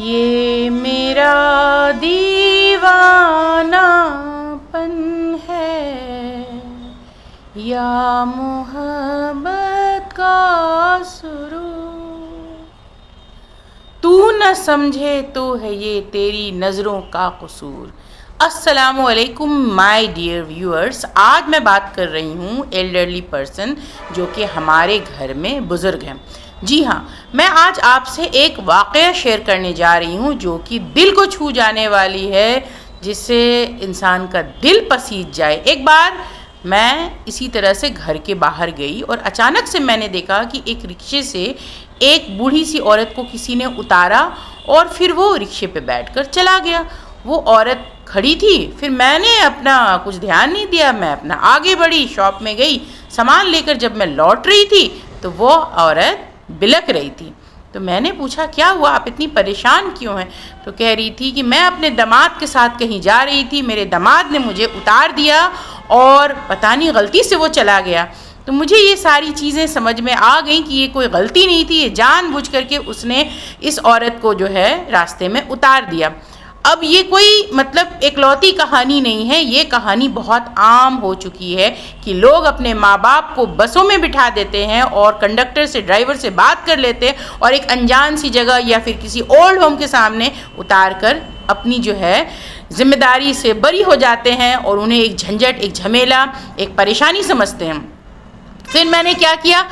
ये मेरा दीवानापन है या मोहब्बत का सुरूर। तू न समझे तो है ये तेरी नज़रों का कसूर। अस्सलामुअलैकुम माय डियर व्यूअर्स, आज मैं बात कर रही हूँ एल्डरली पर्सन जो कि हमारे घर में बुज़ुर्ग हैं। जी हाँ, मैं आज आपसे एक वाक़या शेयर करने जा रही हूँ जो कि दिल को छू जाने वाली है, जिससे इंसान का दिल पसीज जाए। एक बार मैं इसी तरह से घर के बाहर गई और अचानक से मैंने देखा कि एक रिक्शे से एक बूढ़ी सी औरत को किसी ने उतारा और फिर वो रिक्शे पे बैठकर चला गया। वो औरत खड़ी थी, फिर मैंने अपना कुछ ध्यान नहीं दिया, मैं अपना आगे बढ़ी, शॉप में गई, सामान लेकर जब मैं लौट रही थी तो वो औरत बिलक रही थी। तो मैंने पूछा, क्या हुआ, आप इतनी परेशान क्यों हैं? तो कह रही थी कि मैं अपने दामाद के साथ कहीं जा रही थी, मेरे दामाद ने मुझे उतार दिया और पता नहीं गलती से वो चला गया। तो मुझे ये सारी चीज़ें समझ में आ गई कि ये कोई गलती नहीं थी, ये जानबूझ करके उसने इस औरत को जो है रास्ते में उतार दिया। अब ये कोई मतलब एकलौती कहानी नहीं है, ये कहानी बहुत आम हो चुकी है कि लोग अपने माँ बाप को बसों में बिठा देते हैं और कंडक्टर से, ड्राइवर से बात कर लेते हैं और एक अनजान सी जगह या फिर किसी ओल्ड होम के सामने उतार कर अपनी जो है जिम्मेदारी से बरी हो जाते हैं और उन्हें एक झंझट, एक झमेला, एक परेशानी समझते हैं। फिर मैंने क्या किया,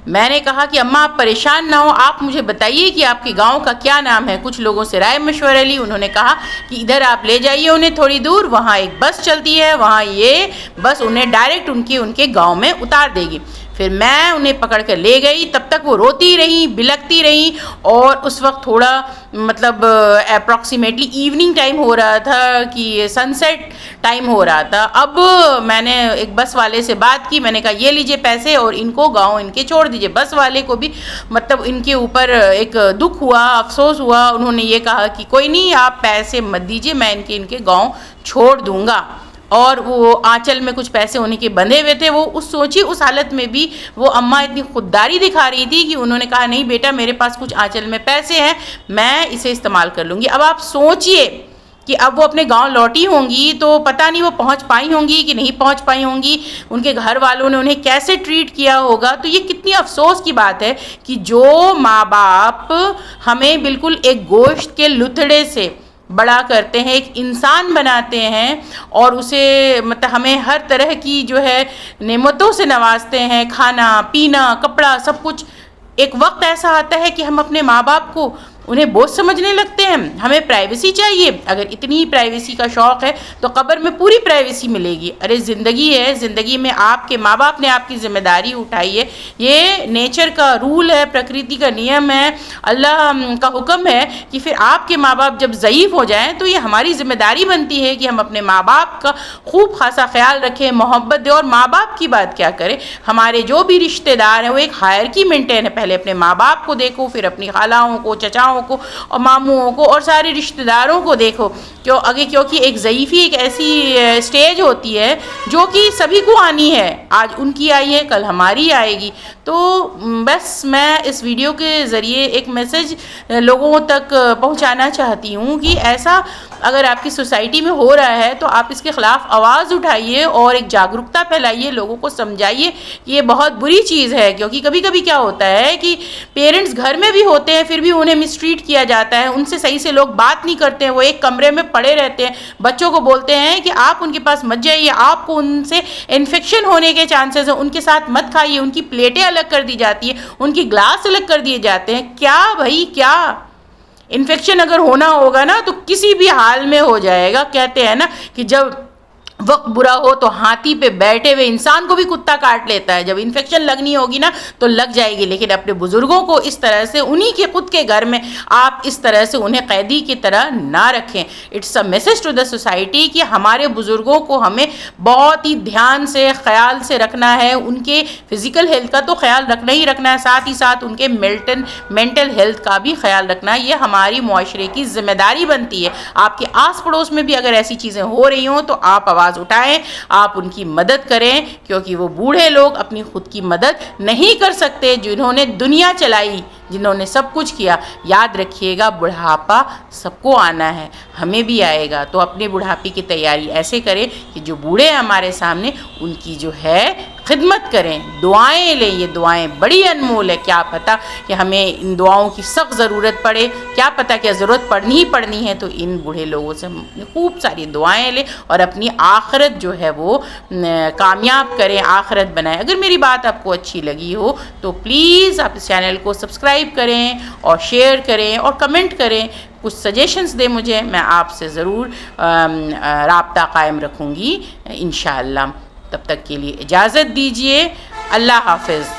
मैंने कहा कि अम्मा आप परेशान ना हो, आप मुझे बताइए कि आपके गांव का क्या नाम है। कुछ लोगों से राय मशवरा ली, उन्होंने कहा कि इधर आप ले जाइए उन्हें थोड़ी दूर, वहाँ एक बस चलती है, वहाँ ये बस उन्हें डायरेक्ट उनके गांव में उतार देगी। फिर मैं उन्हें पकड़ कर ले गई, तब तक वो रोती रही, बिलकती रही और उस वक्त थोड़ा मतलब अप्रॉक्सीमेटली इवनिंग टाइम हो रहा था कि सनसेट टाइम हो रहा था। अब मैंने एक बस वाले से बात की, मैंने कहा ये लीजिए पैसे और इनको गांव इनके छोड़ दीजिए। बस वाले को भी मतलब इनके ऊपर एक दुख हुआ, अफसोस हुआ। उन्होंने ये कहा कि कोई नहीं, आप पैसे मत दीजिए, मैं इनके गाँव छोड़ दूँगा। और वो आंचल में कुछ पैसे उन्हीं के बंधे हुए थे। वो उस हालत में भी वो अम्मा इतनी खुददारी दिखा रही थी कि उन्होंने कहा नहीं बेटा, मेरे पास कुछ आंचल में पैसे हैं, मैं इसे इस्तेमाल कर लूँगी। अब आप सोचिए कि अब वो अपने गांव लौटी होंगी तो पता नहीं वो पहुंच पाई होंगी कि नहीं पहुंच पाई होंगी, उनके घर वालों ने उन्हें कैसे ट्रीट किया होगा। तो ये कितनी अफसोस की बात है कि जो माँ बाप हमें बिल्कुल एक गोश्त के लुथड़े से बड़ा करते हैं, एक इंसान बनाते हैं और उसे मतलब हमें हर तरह की जो है नेमतों से नवाजते हैं, खाना पीना कपड़ा सब कुछ। एक वक्त ऐसा आता है कि हम अपने माँ बाप को उन्हें बोझ समझने लगते हैं। हमें प्राइवेसी चाहिए, अगर इतनी ही प्राइवेसी का शौक़ है तो कब्र में पूरी प्राइवेसी मिलेगी। अरे ज़िंदगी है, ज़िंदगी में आपके माँ बाप ने आपकी ज़िम्मेदारी उठाई है, ये नेचर का रूल है, प्रकृति का नियम है, अल्लाह का हुक्म है कि फिर आपके माँ बाप जब ज़ईफ़ हो जाएं तो ये हमारी ज़िम्मेदारी बनती है कि हम अपने माँ बाप का खूब खासा ख्याल रखें, मोहब्बत दें। और माँ बाप की बात क्या करें, हमारे जो भी रिश्तेदार हैं वो एक हायरकी मेंटेन है, पहले अपने माँ बाप को देखो, फिर अपनी खालाओं को, चचाओं को और मामूओं को और सारे रिश्तेदारों को देखो। क्योंकि एक ज़ईफ़ी एक ऐसी स्टेज होती है जो कि सभी को आनी है, आज उनकी आई है कल हमारी आएगी। तो बस मैं इस वीडियो के ज़रिए एक मैसेज लोगों तक पहुंचाना चाहती हूं कि ऐसा अगर आपकी सोसाइटी में हो रहा है तो आप इसके ख़िलाफ़ आवाज़ उठाइए और एक जागरूकता फैलाइए, लोगों को समझाइए कि ये बहुत बुरी चीज़ है। क्योंकि कभी कभी क्या होता है कि पेरेंट्स घर में भी होते हैं फिर भी उन्हें मिसट्रीट किया जाता है, उनसे सही से लोग बात नहीं करते हैं, वो एक कमरे में पड़े रहते हैं, बच्चों को बोलते हैं कि आप उनके पास मत जाइए, आपको उनसे इन्फेक्शन होने के चांसेस हैं, उनके साथ मत खाइए, उनकी प्लेटें अलग कर दी जाती है, उनकी ग्लास अलग कर दिए जाते हैं। क्या भाई क्या, इन्फेक्शन अगर होना होगा ना तो किसी भी हाल में हो जाएगा। कहते हैं ना कि जब वक्त बुरा हो तो हाथी पे बैठे हुए इंसान को भी कुत्ता काट लेता है, जब इन्फेक्शन लगनी होगी ना तो लग जाएगी। लेकिन अपने बुजुर्गों को इस तरह से उन्हीं के खुद के घर में आप इस तरह से उन्हें कैदी की तरह ना रखें। It's a message to the society कि हमारे बुजुर्गों को हमें बहुत ही ध्यान से ख्याल से रखना है, उनके फिजिकल हेल्थ का तो ख्याल रखना ही रखना है, साथ ही साथ उनके मेंटल हेल्थ का भी ख्याल रखना है। ये हमारी मुआशरे की जिम्मेदारी बनती है। आपके आस पड़ोस में भी अगर ऐसी चीज़ें हो रही हों तो आप आवाज़ आवाज़ उठाएं, आप उनकी मदद करें, क्योंकि वो बूढ़े लोग अपनी खुद की मदद नहीं कर सकते, जिन्होंने दुनिया चलाई, जिन्होंने सब कुछ किया। याद रखिएगा, बुढ़ापा सबको आना है, हमें भी आएगा। तो अपने बुढ़ापे की तैयारी ऐसे करें कि जो बूढ़े हैं हमारे सामने, उनकी जो है खिदमत करें, दुआएं लें। ये दुआएं बड़ी अनमोल है, क्या पता कि हमें इन दुआओं की सख्त ज़रूरत पड़े, क्या पता कि ज़रूरत पड़नी ही पड़नी है। तो इन बूढ़े लोगों से हम खूब सारी दुआएं लें और अपनी आखिरत जो है वो कामयाब करें, आखिरत बनाएं। अगर मेरी बात आपको अच्छी लगी हो तो प्लीज़ आप इस चैनल को सब्सक्राइब करें और शेयर करें और कमेंट करें, कुछ सजेशंस दें मुझे, मैं आपसे ज़रूर राब्ता कायम रखूँगी इंशाअल्लाह। तब तक के लिए इजाज़त दीजिए, अल्लाह हाफ़िज़।